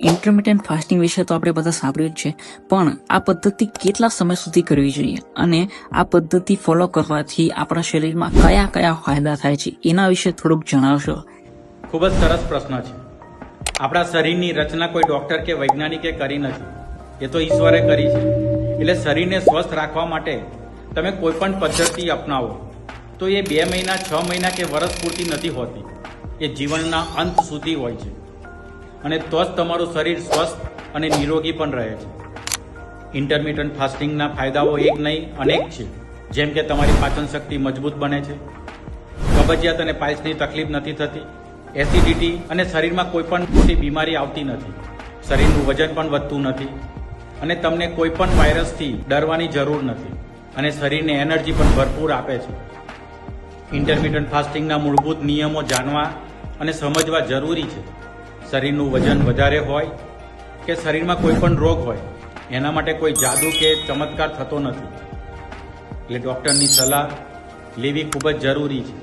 Intermittent fasting વિશે તો આપણે બધા સાંભળ્યું જ છે, પણ આ પદ્ધતિ કેટલા સમય સુધી કરવી જોઈએ અને આ પદ્ધતિ ફોલો કરવાથી આપણા શરીરમાં કયા કયા ફાયદા થાય છે એના વિશે થોડુંક જણાવશો? ખૂબ જ સરસ પ્રશ્ન છે. આપણા શરીરની રચના કોઈ ડોક્ટર કે વૈજ્ઞાનિકે કરી નથી, એ તો ઈશ્વરે કરી છે. એટલે શરીરને સ્વસ્થ રાખવા માટે તમે કોઈ પણ પદ્ધતિ અપનાવો તો એ 2 મહિના, 6 મહિના કે વર્ષ પૂરતી નથી હોતી. એ જીવનના અંત સુધી હોય છે અને તો જ તમારું શરીર સ્વસ્થ અને નિરોગી પણ રહે છે. ઇન્ટરમિટન્ટ ફાસ્ટિંગના ફાયદાઓ એક નહીં અનેક છે, જેમ કે તમારી પાચન શક્તિ મજબૂત બને છે, કબજિયાત અને પાઇલ્સની તકલીફ નથી થતી, એસિડિટી અને શરીરમાં કોઈ પણ મોટી બીમારી આવતી નથી, શરીરનું વજન પણ વધતું નથી અને તમને કોઈ પણ વાયરસથી ડરવાની જરૂર નથી અને શરીરને એનર્જી પણ ભરપૂર આપે છે. ઇન્ટરમિટન્ટ ફાસ્ટિંગના મૂળભૂત નિયમો જાણવા અને સમજવા જરૂરી છે. શરીરનું વજન વધારે હોય કે શરીરમાં કોઈ પણ રોગ હોય, એના માટે કોઈ જાદુ કે ચમત્કાર થતો નથી, એટલે ડૉક્ટરની સલાહ લેવી ખૂબ જ જરૂરી છે.